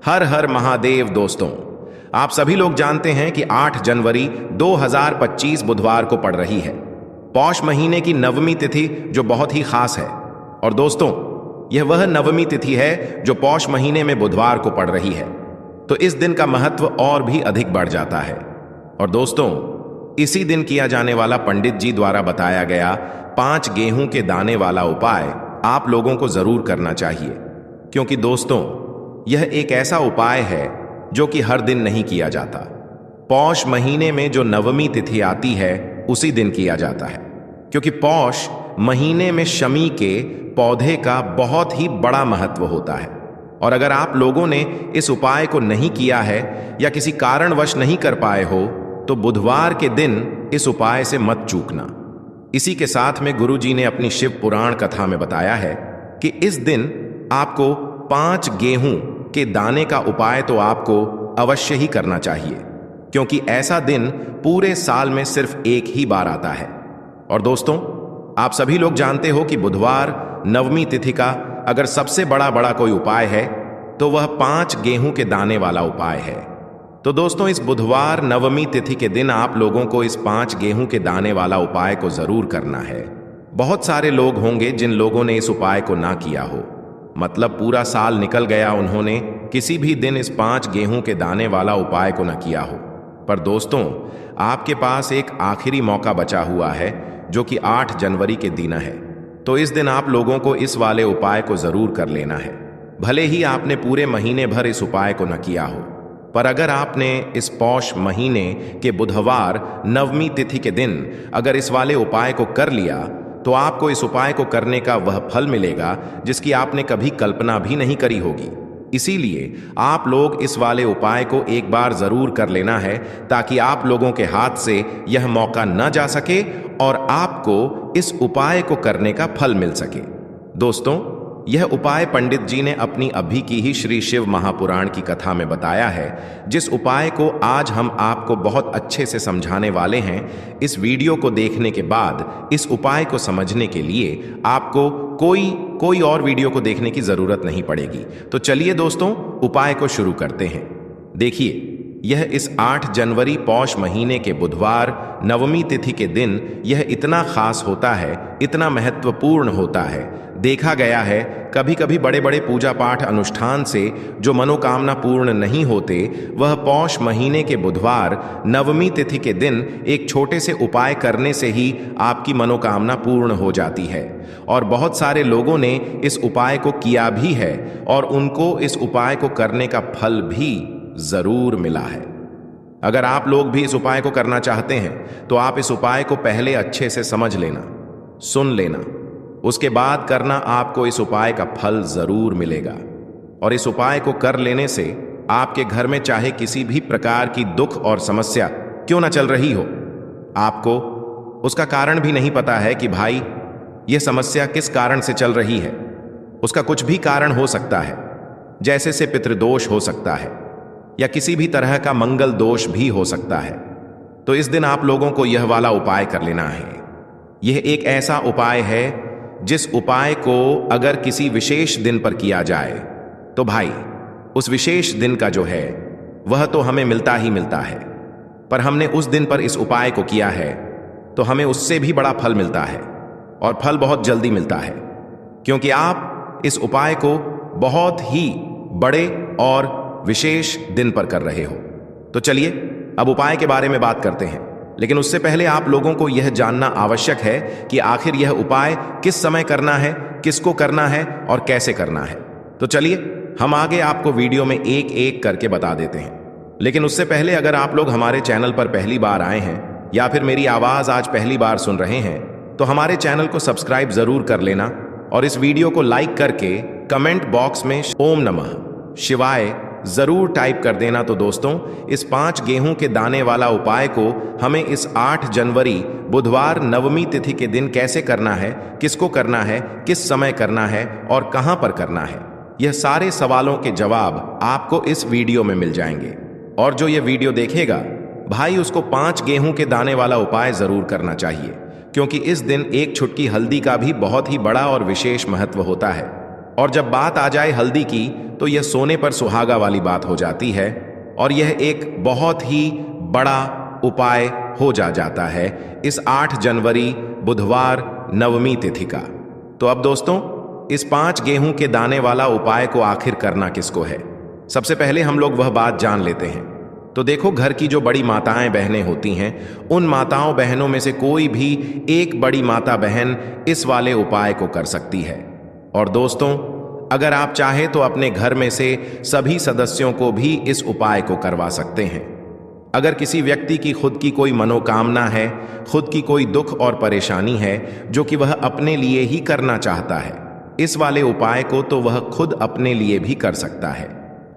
हर हर महादेव दोस्तों। आप सभी लोग जानते हैं कि 8 जनवरी 2025 बुधवार को पड़ रही है। पौष महीने की नवमी तिथि जो बहुत ही खास है। और दोस्तों, यह वह नवमी तिथि है जो पौष महीने में बुधवार को पड़ रही है, तो इस दिन का महत्व और भी अधिक बढ़ जाता है। और दोस्तों, इसी दिन किया जाने वाला पंडित जी द्वारा बताया गया 5 गेहूं के दाने वाला उपाय आप लोगों को जरूर करना चाहिए, क्योंकि दोस्तों, यह एक ऐसा उपाय है जो कि हर दिन नहीं किया जाता। पौष महीने में जो नवमी तिथि आती है उसी दिन किया जाता है, क्योंकि पौष महीने में शमी के पौधे का बहुत ही बड़ा महत्व होता है। और अगर आप लोगों ने इस उपाय को नहीं किया है या किसी कारणवश नहीं कर पाए हो, तो बुधवार के दिन इस उपाय से मत चूकना। इसी के साथ में गुरुजी ने अपनी शिव पुराण कथा में बताया है कि इस दिन आपको 5 गेहूं के दाने का उपाय तो आपको अवश्य ही करना चाहिए, क्योंकि ऐसा दिन पूरे साल में सिर्फ एक ही बार आता है। और दोस्तों, आप सभी लोग जानते हो कि बुधवार नवमी तिथि का अगर सबसे बड़ा कोई उपाय है तो वह 5 गेहूं के दाने वाला उपाय है। तो दोस्तों, इस बुधवार नवमी तिथि के दिन आप लोगों को इस 5 गेहूं के दाने वाला उपाय को जरूर करना है। बहुत सारे लोग होंगे जिन लोगों ने इस उपाय को ना किया हो, मतलब पूरा साल निकल गया, उन्होंने किसी भी दिन इस 5 गेहूं के दाने वाला उपाय को न किया हो। पर दोस्तों, आपके पास एक आखिरी मौका बचा हुआ है जो कि 8 जनवरी के दिन है। तो इस दिन आप लोगों को इस वाले उपाय को जरूर कर लेना है, भले ही आपने पूरे महीने भर इस उपाय को न किया हो। पर अगर आपने इस पौष महीने के बुधवार नवमी तिथि के दिन अगर इस वाले उपाय को कर लिया, तो आपको इस उपाय को करने का वह फल मिलेगा जिसकी आपने कभी कल्पना भी नहीं करी होगी। इसीलिए आप लोग इस वाले उपाय को एक बार जरूर कर लेना है, ताकि आप लोगों के हाथ से यह मौका न जा सके और आपको इस उपाय को करने का फल मिल सके। दोस्तों, यह उपाय पंडित जी ने अपनी अभी की ही श्री शिव महापुराण की कथा में बताया है, जिस उपाय को आज हम आपको बहुत अच्छे से समझाने वाले हैं। इस वीडियो को देखने के बाद इस उपाय को समझने के लिए आपको कोई और वीडियो को देखने की जरूरत नहीं पड़ेगी। तो चलिए दोस्तों, उपाय को शुरू करते हैं। देखिए, यह इस 8 जनवरी पौष महीने के बुधवार नवमी तिथि के दिन यह इतना खास होता है, इतना महत्वपूर्ण होता है। देखा गया है कभी कभी बड़े बड़े पूजा पाठ अनुष्ठान से जो मनोकामना पूर्ण नहीं होते, वह पौष महीने के बुधवार नवमी तिथि के दिन एक छोटे से उपाय करने से ही आपकी मनोकामना पूर्ण हो जाती है। और बहुत सारे लोगों ने इस उपाय को किया भी है और उनको इस उपाय को करने का फल भी जरूर मिला है। अगर आप लोग भी इस उपाय को करना चाहते हैं तो आप इस उपाय को पहले अच्छे से समझ लेना, सुन लेना, उसके बाद करना। आपको इस उपाय का फल जरूर मिलेगा। और इस उपाय को कर लेने से आपके घर में चाहे किसी भी प्रकार की दुख और समस्या क्यों ना चल रही हो, आपको उसका कारण भी नहीं पता है कि भाई यह समस्या किस कारण से चल रही है। उसका कुछ भी कारण हो सकता है, जैसे से पितृदोष हो सकता है या किसी भी तरह का मंगल दोष भी हो सकता है। तो इस दिन आप लोगों को यह वाला उपाय कर लेना है। यह एक ऐसा उपाय है जिस उपाय को अगर किसी विशेष दिन पर किया जाए तो भाई उस विशेष दिन का जो है वह तो हमें मिलता ही मिलता है, पर हमने उस दिन पर इस उपाय को किया है तो हमें उससे भी बड़ा फल मिलता है, और फल बहुत जल्दी मिलता है, क्योंकि आप इस उपाय को बहुत ही बड़े और विशेष दिन पर कर रहे हो। तो चलिए अब उपाय के बारे में बात करते हैं, लेकिन उससे पहले आप लोगों को यह जानना आवश्यक है कि आखिर यह उपाय किस समय करना है, किसको करना है और कैसे करना है। तो चलिए हम आगे आपको वीडियो में एक एक करके बता देते हैं। लेकिन उससे पहले अगर आप लोग हमारे चैनल पर पहली बार आए हैं या फिर मेरी आवाज आज पहली बार सुन रहे हैं, तो हमारे चैनल को सब्सक्राइब जरूर कर लेना और इस वीडियो को लाइक करके कमेंट बॉक्स में ओम नमः शिवाय जरूर टाइप कर देना। तो दोस्तों, इस 5 गेहूं के दाने वाला उपाय को हमें इस 8 जनवरी बुधवार नवमी तिथि के दिन कैसे करना है, किसको करना है, किस समय करना है और कहां पर करना है, यह सारे सवालों के जवाब आपको इस वीडियो में मिल जाएंगे। और जो यह वीडियो देखेगा भाई, उसको 5 गेहूं के दाने वाला उपाय जरूर करना चाहिए, क्योंकि इस दिन एक छुटकी हल्दी का भी बहुत ही बड़ा और विशेष महत्व होता है। और जब बात आ जाए हल्दी की तो यह सोने पर सुहागा वाली बात हो जाती है और यह एक बहुत ही बड़ा उपाय हो जाता है इस 8 जनवरी बुधवार नवमी तिथि का। तो अब दोस्तों, इस 5 गेहूं के दाने वाला उपाय को आखिर करना किसको है? सबसे पहले हम लोग वह बात जान लेते हैं। तो देखो, घर की जो बड़ी माताएं बहनें होती हैं, उन माताओं बहनों में से कोई भी एक बड़ी माता बहन इस वाले उपाय को कर सकती है। और दोस्तों, अगर आप चाहे तो अपने घर में से सभी सदस्यों को भी इस उपाय को करवा सकते हैं। अगर किसी व्यक्ति की खुद की कोई मनोकामना है, खुद की कोई दुख और परेशानी है जो कि वह अपने लिए ही करना चाहता है, इस वाले उपाय को तो वह खुद अपने लिए भी कर सकता है।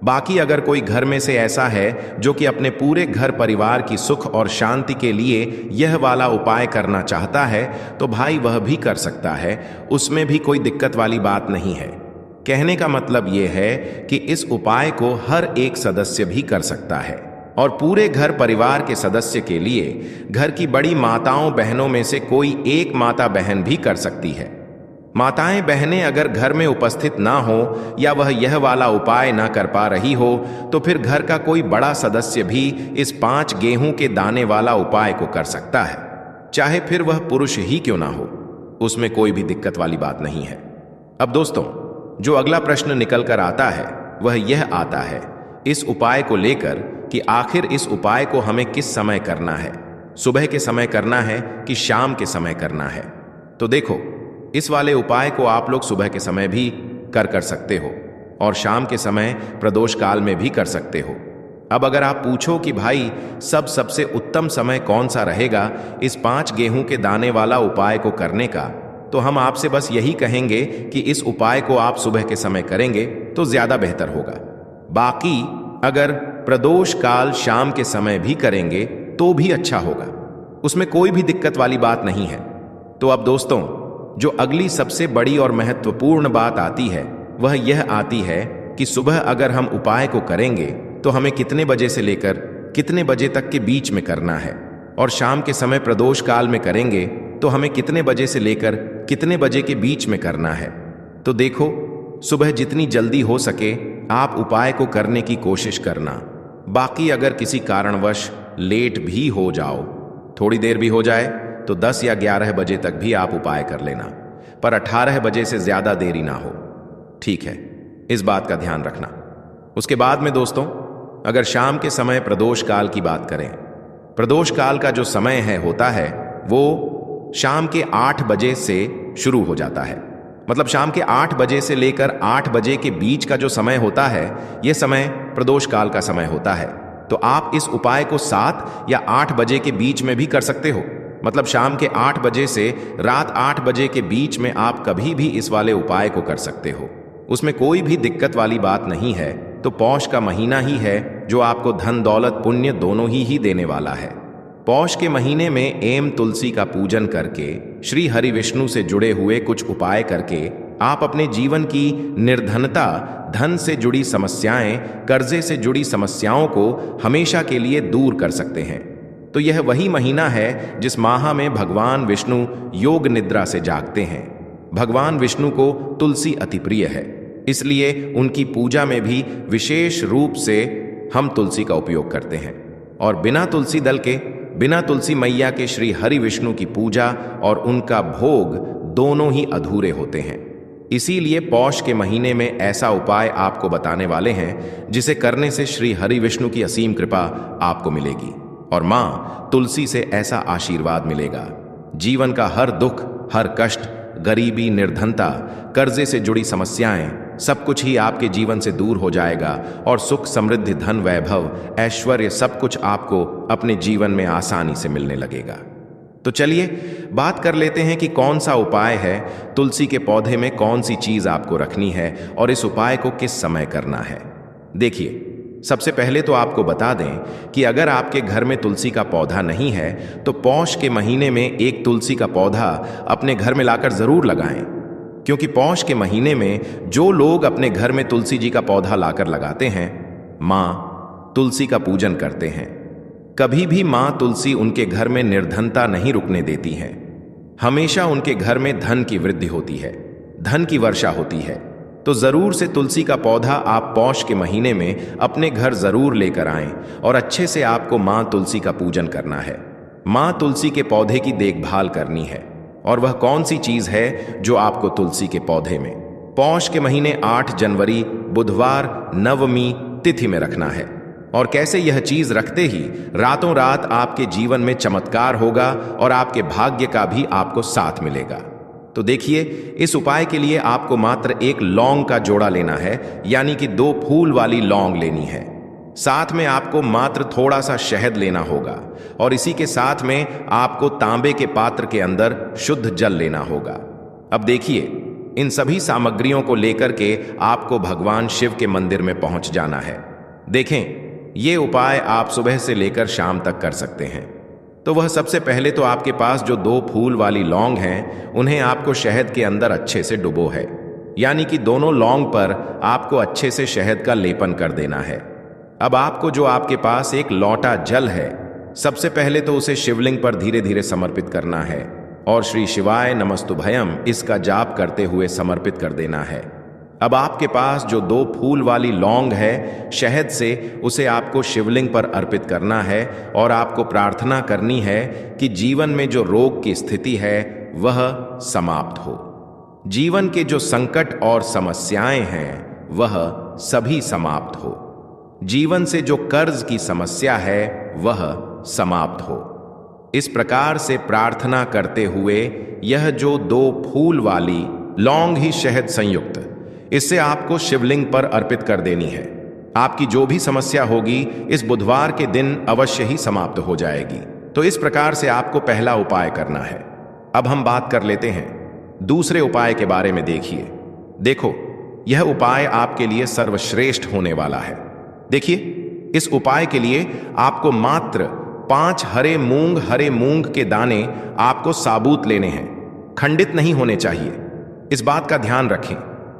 बाकी अगर कोई घर में से ऐसा है जो कि अपने पूरे घर परिवार की सुख और शांति के लिए यह वाला उपाय करना चाहता है, तो भाई वह भी कर सकता है, उसमें भी कोई दिक्कत वाली बात नहीं है। कहने का मतलब यह है कि इस उपाय को हर एक सदस्य भी कर सकता है और पूरे घर परिवार के सदस्य के लिए घर की बड़ी माताओं बहनों में से कोई एक माता बहन भी कर सकती है। माताएं बहनें अगर घर में उपस्थित ना हो या वह यह वाला उपाय ना कर पा रही हो, तो फिर घर का कोई बड़ा सदस्य भी इस 5 गेहूं के दाने वाला उपाय को कर सकता है, चाहे फिर वह पुरुष ही क्यों ना हो, उसमें कोई भी दिक्कत वाली बात नहीं है। अब दोस्तों, जो अगला प्रश्न निकल कर आता है वह यह आता है इस उपाय को लेकर कि आखिर इस उपाय को हमें किस समय करना है, सुबह के समय करना है कि शाम के समय करना है। तो देखो, इस वाले उपाय को आप लोग सुबह के समय भी कर सकते हो और शाम के समय प्रदोष काल में भी कर सकते हो। अब अगर आप पूछो कि भाई सबसे उत्तम समय कौन सा रहेगा इस 5 गेहूं के दाने वाला उपाय को करने का, तो हम आपसे बस यही कहेंगे कि इस उपाय को आप सुबह के समय करेंगे तो ज्यादा बेहतर होगा। बाकी अगर प्रदोष काल शाम के समय भी करेंगे तो भी अच्छा होगा, उसमें कोई भी दिक्कत वाली बात नहीं है। तो अब दोस्तों, जो अगली सबसे बड़ी और महत्वपूर्ण बात आती है वह यह आती है कि सुबह अगर हम उपाय को करेंगे तो हमें कितने बजे से लेकर कितने बजे तक के बीच में करना है, और शाम के समय प्रदोष काल में करेंगे तो हमें कितने बजे से लेकर कितने बजे के बीच में करना है। तो देखो, सुबह जितनी जल्दी हो सके आप उपाय को करने की कोशिश करना। बाकी अगर किसी कारणवश लेट भी हो जाओ, थोड़ी देर भी हो जाए, तो 10 या 11 बजे तक भी आप उपाय कर लेना, पर 18 बजे से ज्यादा देरी ना हो, ठीक है? इस बात का ध्यान रखना। उसके बाद में दोस्तों, अगर शाम के समय प्रदोष काल की बात करें, प्रदोष काल का जो समय होता है वो शाम के 8 बजे से शुरू हो जाता है। मतलब शाम के 8 बजे से लेकर 8 बजे के बीच का जो समय होता है, यह समय प्रदोष काल का समय होता है। तो आप इस उपाय को 7 या 8 बजे के बीच में भी कर सकते हो। मतलब शाम के 8 बजे से रात 8 बजे के बीच में आप कभी भी इस वाले उपाय को कर सकते हो, उसमें कोई भी दिक्कत वाली बात नहीं है। तो पौष का महीना ही है जो आपको धन दौलत पुण्य दोनों ही देने वाला है। पौष के महीने में एम तुलसी का पूजन करके, श्री हरि विष्णु से जुड़े हुए कुछ उपाय करके आप अपने जीवन की निर्धनता, धन से जुड़ी समस्याएं, कर्जे से जुड़ी समस्याओं को हमेशा के लिए दूर कर सकते हैं। तो यह वही महीना है जिस माह में भगवान विष्णु योग निद्रा से जागते हैं। भगवान विष्णु को तुलसी अति प्रिय है, इसलिए उनकी पूजा में भी विशेष रूप से हम तुलसी का उपयोग करते हैं। और बिना तुलसी दल के, बिना तुलसी मैया के श्री हरि विष्णु की पूजा और उनका भोग दोनों ही अधूरे होते हैं। इसीलिए पौष के महीने में ऐसा उपाय आपको बताने वाले हैं जिसे करने से श्री हरि विष्णु की असीम कृपा आपको मिलेगी और मां तुलसी से ऐसा आशीर्वाद मिलेगा। जीवन का हर दुख, हर कष्ट, गरीबी, निर्धनता, कर्जे से जुड़ी समस्याएं, सब कुछ ही आपके जीवन से दूर हो जाएगा और सुख, समृद्धि, धन, वैभव, ऐश्वर्य सब कुछ आपको अपने जीवन में आसानी से मिलने लगेगा। तो चलिए बात कर लेते हैं कि कौन सा उपाय है, तुलसी के पौधे में कौन सी चीज आपको रखनी है और इस उपाय को किस समय करना है। देखिए, सबसे पहले तो आपको बता दें कि अगर आपके घर में तुलसी का पौधा नहीं है तो पौष के महीने में एक तुलसी का पौधा अपने घर में लाकर जरूर लगाएं, क्योंकि पौष के महीने में जो लोग अपने घर में तुलसी जी का पौधा लाकर लगाते हैं, मां तुलसी का पूजन करते हैं। कभी भी मां तुलसी उनके घर में निर्धनता नहीं रुकने देती हैं। हमेशा उनके घर में धन की वृद्धि होती है, धन की वर्षा होती है तो जरूर से तुलसी का पौधा आप पौष के महीने में अपने घर जरूर लेकर आएं और अच्छे से आपको मां तुलसी का पूजन करना है। मां तुलसी के पौधे की देखभाल करनी है। और वह कौन सी चीज है जो आपको तुलसी के पौधे में पौष के महीने 8 जनवरी बुधवार नवमी तिथि में रखना है। और कैसे यह चीज रखते ही रातों रात आपके जीवन में चमत्कार होगा और आपके भाग्य का भी आपको साथ मिलेगा। तो देखिए, इस उपाय के लिए आपको मात्र एक लौंग का जोड़ा लेना है, यानी कि 2 फूल वाली लौंग लेनी है। साथ में आपको मात्र थोड़ा सा शहद लेना होगा और इसी के साथ में आपको तांबे के पात्र के अंदर शुद्ध जल लेना होगा। अब देखिए, इन सभी सामग्रियों को लेकर के आपको भगवान शिव के मंदिर में पहुंच जाना है। देखें, ये उपाय आप सुबह से लेकर शाम तक कर सकते हैं। तो वह सबसे पहले तो आपके पास जो 2 फूल वाली लौंग हैं, उन्हें आपको शहद के अंदर अच्छे से डुबो है, यानी कि दोनों लौंग पर आपको अच्छे से शहद का लेपन कर देना है। अब आपको जो आपके पास एक लौटा जल है, सबसे पहले तो उसे शिवलिंग पर धीरे धीरे समर्पित करना है और श्री शिवाय नमस्तुभयम इसका जाप करते हुए समर्पित कर देना है। अब आपके पास जो 2 फूल वाली लौंग है शहद से, उसे आपको शिवलिंग पर अर्पित करना है और आपको प्रार्थना करनी है कि जीवन में जो रोग की स्थिति है वह समाप्त हो। जीवन के जो संकट और समस्याएं हैं वह सभी समाप्त हो। जीवन से जो कर्ज की समस्या है वह समाप्त हो। इस प्रकार से प्रार्थना करते हुए यह जो 2 फूल वाली लौंग ही शहद संयुक्त, इससे आपको शिवलिंग पर अर्पित कर देनी है। आपकी जो भी समस्या होगी इस बुधवार के दिन अवश्य ही समाप्त हो जाएगी। तो इस प्रकार से आपको पहला उपाय करना है। अब हम बात कर लेते हैं दूसरे उपाय के बारे में। देखो, यह उपाय आपके लिए सर्वश्रेष्ठ होने वाला है। देखिए, इस उपाय के लिए आपको मात्र 5 हरे मूंग के दाने आपको साबुत लेने हैं, खंडित नहीं होने चाहिए। इस बात का ध्यान रखें।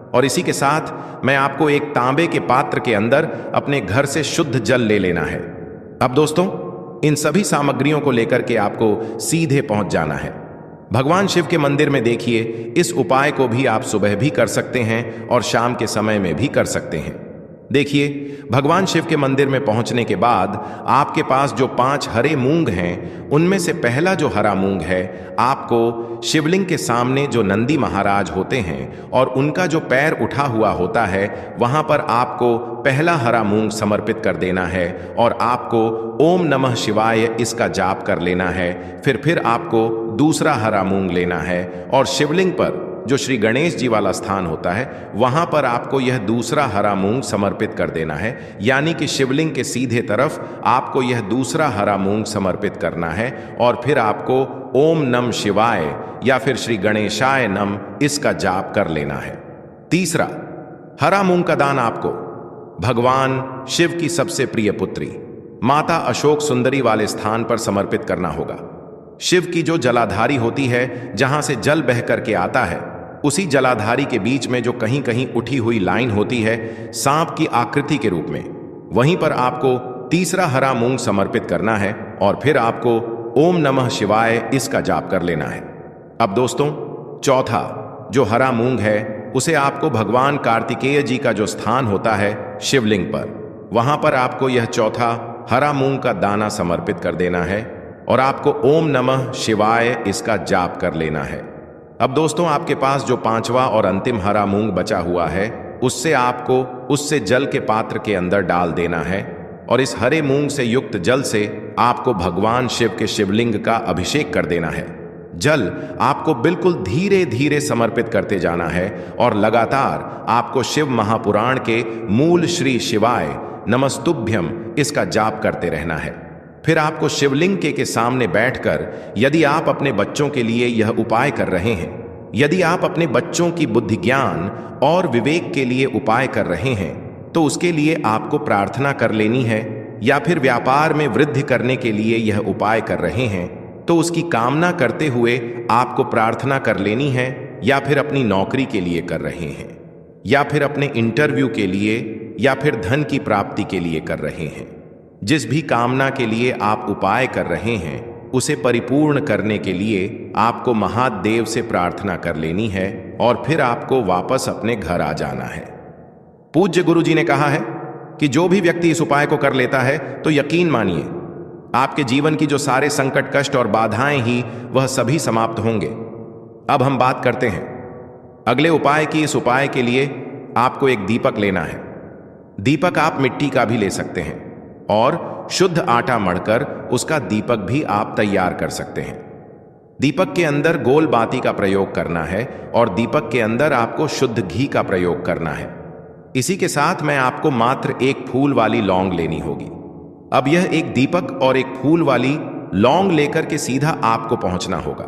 और इसी के साथ मैं आपको एक तांबे के पात्र के अंदर अपने घर से शुद्ध जल ले लेना है। अब दोस्तों, इन सभी सामग्रियों को लेकर के आपको सीधे पहुंच जाना है भगवान शिव के मंदिर में। देखिए, इस उपाय को भी आप सुबह भी कर सकते हैं और शाम के समय में भी कर सकते हैं। देखिए, भगवान शिव के मंदिर में पहुंचने के बाद आपके पास जो 5 हरे मूंग हैं, उनमें से पहला जो हरा मूंग है, आपको शिवलिंग के सामने जो नंदी महाराज होते हैं और उनका जो पैर उठा हुआ होता है, वहां पर आपको पहला हरा मूंग समर्पित कर देना है और आपको ओम नमः शिवाय इसका जाप कर लेना है। फिर आपको दूसरा हरा मूंग लेना है और शिवलिंग पर जो श्री गणेश जी वाला स्थान होता है, वहां पर आपको यह दूसरा हरा मूंग समर्पित कर देना है, यानी कि शिवलिंग के सीधे तरफ आपको यह दूसरा हरा मूंग समर्पित करना है और फिर आपको ओम नम शिवाय या फिर श्री गणेशाय नम इसका जाप कर लेना है। तीसरा हरा मूंग का दान आपको भगवान शिव की सबसे प्रिय पुत्री माता अशोक सुंदरी वाले स्थान पर समर्पित करना होगा। शिव की जो जलाधारी होती है, जहां से जल बह करके आता है, उसी जलाधारी के बीच में जो कहीं कहीं उठी हुई लाइन होती है सांप की आकृति के रूप में, वहीं पर आपको तीसरा हरा मूंग समर्पित करना है और फिर आपको ओम नमः शिवाय इसका जाप कर लेना है। अब दोस्तों, चौथा जो हरा मूंग है, उसे आपको भगवान कार्तिकेय जी का जो स्थान होता है शिवलिंग पर, वहां पर आपको यह चौथा हरा मूंग का दाना समर्पित कर देना है और आपको ओम नमः शिवाय इसका जाप कर लेना है। अब दोस्तों, आपके पास जो 5वां और अंतिम हरा मूंग बचा हुआ है, उससे आपको उससे जल के पात्र के अंदर डाल देना है और इस हरे मूंग से युक्त जल से आपको भगवान शिव के शिवलिंग का अभिषेक कर देना है। जल आपको बिल्कुल धीरे धीरे समर्पित करते जाना है और लगातार आपको शिव महापुराण के मूल श्री शिवाय नमस्तुभ्यम इसका जाप करते रहना है। फिर आपको शिवलिंग के सामने बैठकर, यदि आप अपने बच्चों के लिए यह उपाय कर रहे हैं, यदि आप अपने बच्चों की बुद्धि ज्ञान और विवेक के लिए उपाय कर रहे हैं, तो उसके लिए आपको प्रार्थना कर लेनी है, या फिर व्यापार में वृद्धि करने के लिए यह उपाय कर रहे हैं तो उसकी कामना करते हुए आपको प्रार्थना कर लेनी है, या फिर अपनी नौकरी के लिए कर रहे हैं, या फिर अपने इंटरव्यू के लिए, या फिर धन की प्राप्ति के लिए कर रहे हैं। जिस भी कामना के लिए आप उपाय कर रहे हैं, उसे परिपूर्ण करने के लिए आपको महादेव से प्रार्थना कर लेनी है और फिर आपको वापस अपने घर आ जाना है। पूज्य गुरु जी ने कहा है कि जो भी व्यक्ति इस उपाय को कर लेता है तो यकीन मानिए आपके जीवन की जो सारे संकट, कष्ट और बाधाएं ही वह सभी समाप्त होंगे। अब हम बात करते हैं अगले उपाय की। इस उपाय के लिए आपको एक दीपक लेना है। दीपक आप मिट्टी का भी ले सकते हैं और शुद्ध आटा मढ़कर उसका दीपक भी आप तैयार कर सकते हैं। दीपक के अंदर गोल बाती का प्रयोग करना है और दीपक के अंदर आपको शुद्ध घी का प्रयोग करना है। इसी के साथ में आपको मात्र एक फूल वाली लौंग लेनी होगी। अब यह एक दीपक और एक फूल वाली लौंग लेकर के सीधा आपको पहुंचना होगा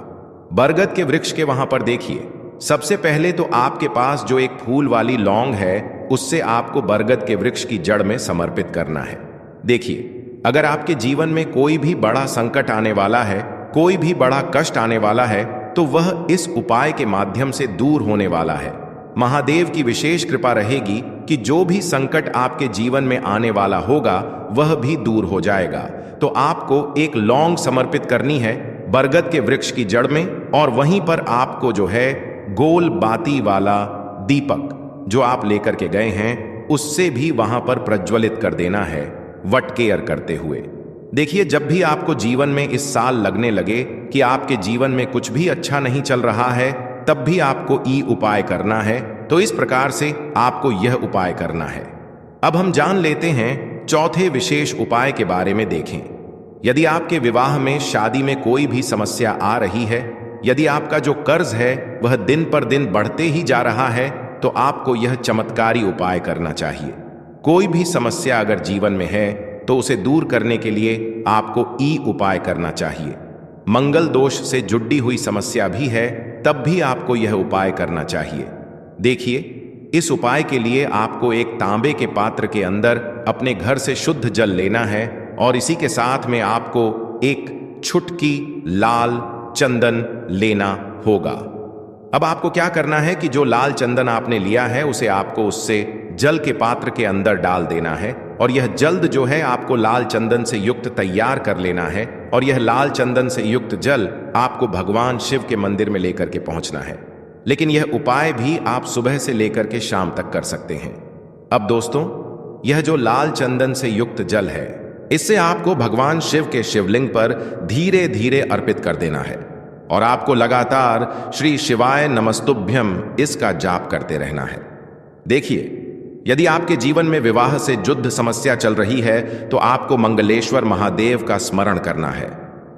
बरगद के वृक्ष के वहां पर। देखिए, सबसे पहले तो आपके पास जो एक फूल वाली लौंग है उससे आपको बरगद के वृक्ष की जड़ में समर्पित करना है। देखिए, अगर आपके जीवन में कोई भी बड़ा संकट आने वाला है, कोई भी बड़ा कष्ट आने वाला है, तो वह इस उपाय के माध्यम से दूर होने वाला है। महादेव की विशेष कृपा रहेगी कि जो भी संकट आपके जीवन में आने वाला होगा वह भी दूर हो जाएगा। तो आपको एक लौंग समर्पित करनी है बरगद के वृक्ष की जड़ में, और वहीं पर आपको जो है गोल बाती वाला दीपक जो आप लेकर के गए हैं उससे भी वहां पर प्रज्वलित कर देना है वट केयर करते हुए। देखिए, जब भी आपको जीवन में इस साल लगने लगे कि आपके जीवन में कुछ भी अच्छा नहीं चल रहा है, तब भी आपको ई उपाय करना है। तो इस प्रकार से आपको यह उपाय करना है। अब हम जान लेते हैं चौथे विशेष उपाय के बारे में। देखें, यदि आपके विवाह में, शादी में कोई भी समस्या आ रही है, यदि आपका जो कर्ज है वह दिन पर दिन बढ़ते ही जा रहा है, तो आपको यह चमत्कारी उपाय करना चाहिए। कोई भी समस्या अगर जीवन में है तो उसे दूर करने के लिए आपको ई उपाय करना चाहिए। मंगल दोष से जुड़ी हुई समस्या भी है तब भी आपको यह उपाय करना चाहिए। देखिए, इस उपाय के लिए आपको एक तांबे के पात्र के अंदर अपने घर से शुद्ध जल लेना है और इसी के साथ में आपको एक छुटकी लाल चंदन लेना होगा। अब आपको क्या करना है कि जो लाल चंदन आपने लिया है उसे आपको उससे जल के पात्र के अंदर डाल देना है, और यह जल्द जो है आपको लाल चंदन से युक्त तैयार कर लेना है, और यह लाल चंदन से युक्त जल आपको भगवान शिव के मंदिर में लेकर के पहुंचना है। लेकिन यह उपाय भी आप सुबह से लेकर के शाम तक कर सकते हैं। अब दोस्तों, यह जो लाल चंदन से युक्त जल है, इससे आपको भगवान शिव के शिवलिंग पर धीरे धीरे अर्पित कर देना है और आपको लगातार श्री शिवाय नमस्तुभ्यम इसका जाप करते रहना है। देखिए, यदि आपके जीवन में विवाह से जुद्ध समस्या चल रही है तो आपको मंगलेश्वर महादेव का स्मरण करना है,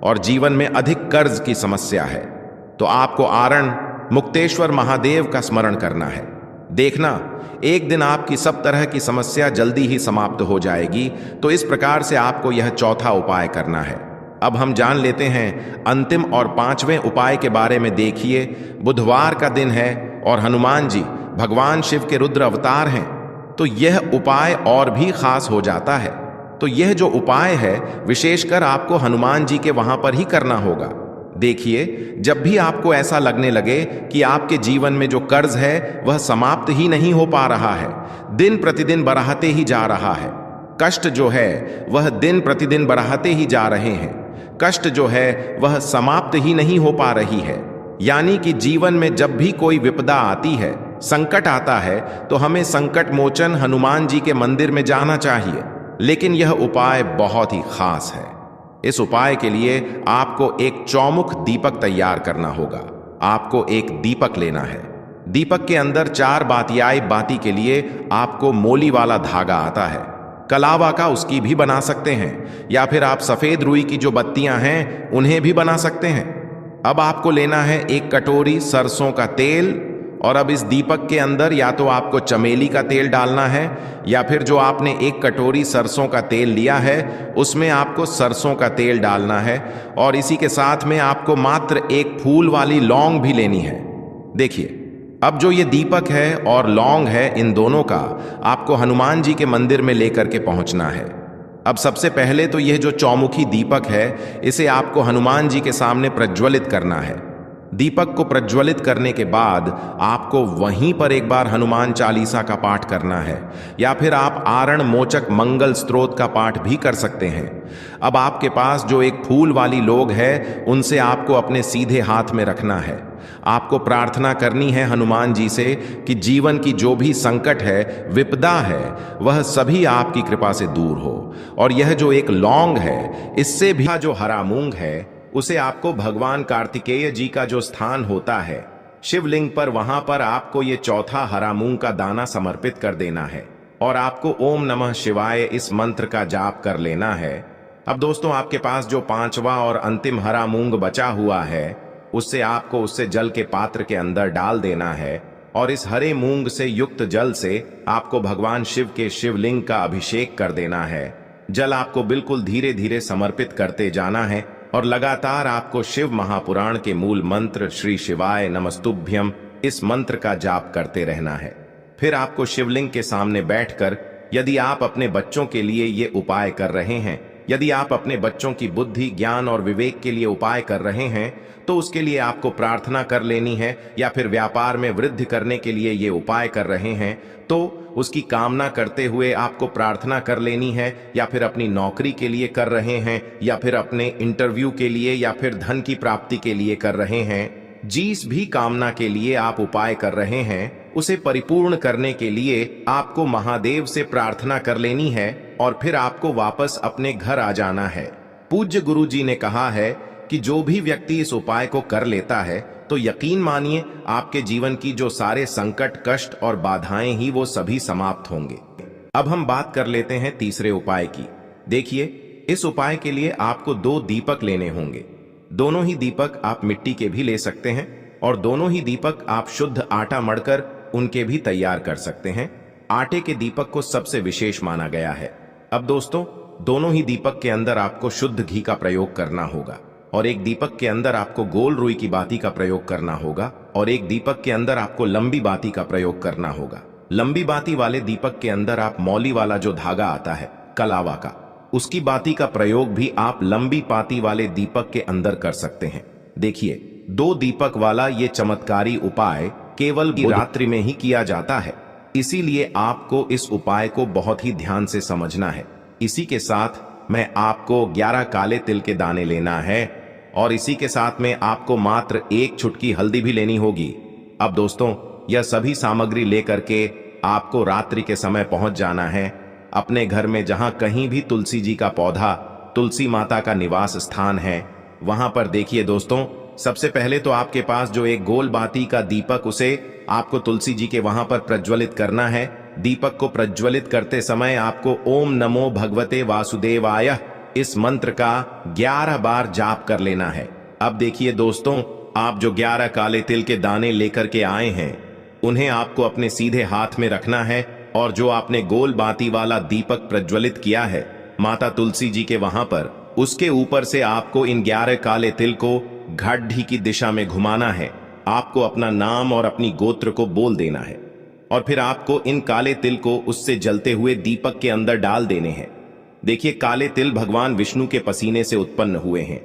और जीवन में अधिक कर्ज की समस्या है तो आपको आरण मुक्तेश्वर महादेव का स्मरण करना है। देखना, एक दिन आपकी सब तरह की समस्या जल्दी ही समाप्त हो जाएगी। तो इस प्रकार से आपको यह चौथा उपाय करना है। अब हम जान लेते हैं अंतिम और पांचवें उपाय के बारे में। देखिए, बुधवार का दिन है और हनुमान जी भगवान शिव के रुद्र अवतार हैं, तो यह उपाय और भी खास हो जाता है। तो यह जो उपाय है विशेषकर आपको हनुमान जी के वहां पर ही करना होगा। देखिए, जब भी आपको ऐसा लगने लगे कि आपके जीवन में जो कर्ज है वह समाप्त ही नहीं हो पा रहा है, दिन प्रतिदिन बढ़ाते ही जा रहा है, कष्ट जो है वह दिन प्रतिदिन बढ़ाते ही जा रहे हैं, कष्ट जो है वह समाप्त ही नहीं हो पा रही है, यानी कि जीवन में जब भी कोई विपदा आती है, संकट आता है, तो हमें संकट मोचन हनुमान जी के मंदिर में जाना चाहिए। लेकिन यह उपाय बहुत ही खास है। इस उपाय के लिए आपको एक चौमुख दीपक तैयार करना होगा। आपको एक दीपक लेना है। दीपक के अंदर 4 बातियाई बाती के लिए आपको मोली वाला धागा आता है, कलावा का उसकी भी बना सकते हैं, या फिर आप सफेद रुई की जो बत्तियां हैं उन्हें भी बना सकते हैं। अब आपको लेना है एक कटोरी सरसों का तेल, और अब इस दीपक के अंदर या तो आपको चमेली का तेल डालना है, या फिर जो आपने एक कटोरी सरसों का तेल लिया है उसमें आपको सरसों का तेल डालना है, और इसी के साथ में आपको मात्र एक फूल वाली लौंग भी लेनी है। देखिए, अब जो ये दीपक है और लौंग है, इन दोनों का आपको हनुमान जी के मंदिर में लेकर के पहुंचना है। अब सबसे पहले तो यह जो चौमुखी दीपक है इसे आपको हनुमान जी के सामने प्रज्वलित करना है। दीपक को प्रज्वलित करने के बाद आपको वहीं पर एक बार हनुमान चालीसा का पाठ करना है, या फिर आप आरण मोचक मंगल स्तोत्र का पाठ भी कर सकते हैं। अब आपके पास जो एक फूल वाली लौंग है उनसे आपको अपने सीधे हाथ में रखना है, आपको प्रार्थना करनी है हनुमान जी से कि जीवन की जो भी संकट है, विपदा है, वह सभी आपकी कृपा से दूर हो। और यह जो एक लौंग है, इससे भी जो हरा मूंग है, उसे आपको भगवान कार्तिकेय जी का जो स्थान होता है शिवलिंग पर, वहां पर आपको ये चौथा हरा मूंग का दाना समर्पित कर देना है और आपको ओम नमः शिवाय इस मंत्र का जाप कर लेना है। अब दोस्तों, आपके पास जो पांचवा और अंतिम हरा मूंग बचा हुआ है, उससे जल के पात्र के अंदर डाल देना है और इस हरे मूंग से युक्त जल से आपको भगवान शिव के शिवलिंग का अभिषेक कर देना है। जल आपको बिल्कुल धीरे धीरे समर्पित करते जाना है और लगातार आपको शिव महापुराण के मूल मंत्र श्री शिवाय नमस्तुभ्यम इस मंत्र का जाप करते रहना है। फिर आपको शिवलिंग के सामने बैठकर, यदि आप अपने बच्चों के लिए ये उपाय कर रहे हैं, यदि आप अपने बच्चों की बुद्धि, ज्ञान और विवेक के लिए उपाय कर रहे हैं, तो उसके लिए आपको प्रार्थना कर लेनी है, या फिर व्यापार में वृद्धि करने के लिए ये उपाय कर रहे हैं तो उसकी कामना करते हुए आपको प्रार्थना कर लेनी है, या फिर अपनी नौकरी के लिए कर रहे हैं, या फिर अपने इंटरव्यू के लिए, या फिर धन की प्राप्ति के लिए कर रहे हैं। जिस भी कामना के लिए आप उपाय कर रहे हैं, उसे परिपूर्ण करने के लिए आपको महादेव से प्रार्थना कर लेनी है और फिर आपको वापस अपने घर आ जाना है। पूज्य गुरु जी ने कहा है कि जो भी व्यक्ति इस उपाय को कर लेता है, तो यकीन मानिए आपके जीवन की जो सारे संकट, कष्ट और बाधाएं ही वो सभी समाप्त होंगे। अब हम बात कर लेते हैं तीसरे उपाय की। देखिए, इस उपाय के लिए आपको 2 दीपक लेने होंगे। दोनों ही दीपक आप मिट्टी के भी ले सकते हैं और दोनों ही दीपक आप शुद्ध आटा मढ़कर उनके भी तैयार कर सकते हैं। आटे के दीपक को सबसे विशेष माना गया है। अब दोस्तों, दोनों ही दीपक के अंदर आपको शुद्ध घी का प्रयोग करना होगा और एक दीपक के अंदर आपको गोल रुई की बाती का प्रयोग करना होगा और एक दीपक के अंदर आपको लंबी बाती का प्रयोग करना होगा। लंबी बाती वाले दीपक के अंदर आप मौली वाला जो धागा आता है कलावा का, उसकी बाती का प्रयोग भी आप लंबी बाती वाले दीपक के अंदर कर सकते हैं। देखिए, 2 दीपक वाला ये चमत्कारी उपाय केवल रात्रि में ही किया जाता है, इसीलिए आपको इस उपाय को बहुत ही ध्यान से समझना है। इसी के साथ मैं आपको 11 काले तिल के दाने लेना है और इसी के साथ में आपको मात्र 1 चुटकी हल्दी भी लेनी होगी। अब दोस्तों, यह सभी सामग्री लेकर के आपको रात्रि के समय पहुंच जाना है अपने घर में, जहां कहीं भी तुलसी जी का पौधा, तुलसी माता का निवास स्थान है, वहां पर देखिए दोस्तों, सबसे पहले तो आपके पास जो एक गोल बाती का दीपक, उसे आपको तुलसी जी के वहां पर प्रज्वलित करना है। दीपक को प्रज्वलित करते समय आपको ओम नमो भगवते वासुदेवाय इस मंत्र का 11 बार जाप कर लेना है। अब देखिए दोस्तों, आप जो 11 काले तिल के दाने लेकर के आए हैं, उन्हें आपको अपने सीधे हाथ में रखना है और जो आपने गोल बाती वाला दीपक प्रज्वलित किया है माता तुलसी जी के वहां पर, उसके ऊपर से आपको इन 11 काले तिल को घाटी की दिशा में घुमाना है। आपको अपना नाम और अपनी गोत्र को बोल देना है और फिर आपको इन काले तिल को उससे जलते हुए दीपक के अंदर डाल देने हैं। देखिए, काले तिल भगवान विष्णु के पसीने से उत्पन्न हुए हैं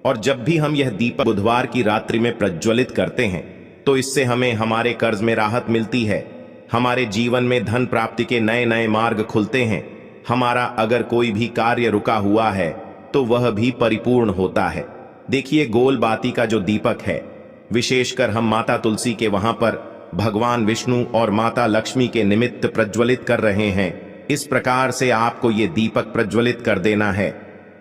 और जब भी हम यह दीपक बुधवार की रात्रि में प्रज्वलित करते हैं, तो इससे हमें हमारे कर्ज में राहत मिलती है, हमारे जीवन में धन प्राप्ति के नए नए मार्ग खुलते हैं, हमारा अगर कोई भी कार्य रुका हुआ है तो वह भी परिपूर्ण होता है। देखिए, गोल बाती का जो दीपक है, विशेषकर हम माता तुलसी के वहां पर भगवान विष्णु और माता लक्ष्मी के निमित्त प्रज्वलित कर रहे हैं। इस प्रकार से आपको ये दीपक प्रज्वलित कर देना है।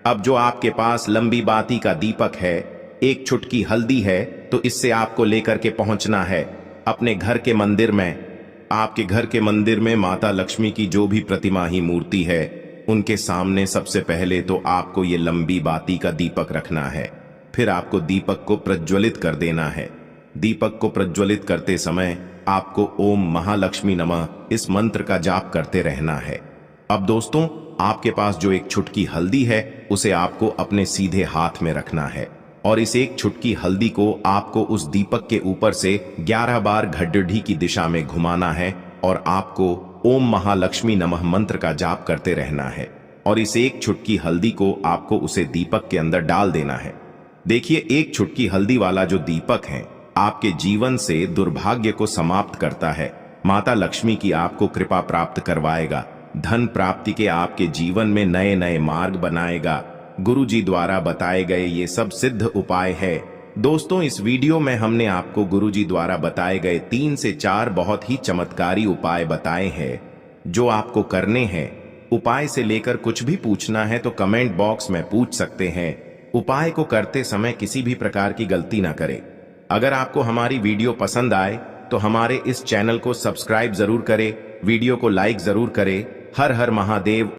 अब जो आपके पास लंबी बाती का दीपक है, 1 चुटकी हल्दी है, तो इससे आपको लेकर के पहुंचना है अपने घर के मंदिर में। आपके घर के मंदिर में माता लक्ष्मी की जो भी प्रतिमा ही मूर्ति है, उनके सामने सबसे पहले तो आपको ये लंबी बाती का दीपक रखना है। फिर आपको दीपक को प्रज्वलित कर देना है। दीपक को प्रज्वलित करते समय आपको ओम महालक्ष्मी नमः इस मंत्र का जाप करते रहना है। अब दोस्तों, आपके पास जो 1 चुटकी हल्दी है, उसे आपको अपने सीधे हाथ में रखना है और इस 1 चुटकी हल्दी को आपको उस दीपक के ऊपर से 11 बार घड्डी की दिशा में घुमाना है और आपको ओम महालक्ष्मी नमः मंत्र का जाप करते रहना है और इस 1 चुटकी हल्दी को आपको उसे दीपक के अंदर डाल देना है। देखिए, 1 चुटकी हल्दी वाला जो दीपक है, आपके जीवन से दुर्भाग्य को समाप्त करता है, माता लक्ष्मी की आपको कृपा प्राप्त करवाएगा, धन प्राप्ति के आपके जीवन में नए नए मार्ग बनाएगा। गुरु जी द्वारा बताए गए ये सब सिद्ध उपाय है दोस्तों, इस वीडियो में हमने आपको गुरुजी द्वारा बताए गए 3 से 4 बहुत ही चमत्कारी उपाय बताए हैं जो आपको करने हैं। उपाय से लेकर कुछ भी पूछना है तो कमेंट बॉक्स में पूछ सकते हैं। उपाय को करते समय किसी भी प्रकार की गलती ना करें। अगर आपको हमारी वीडियो पसंद आए तो हमारे इस चैनल को सब्सक्राइब जरूर करें, वीडियो को लाइक जरूर करें। हर हर महादेव।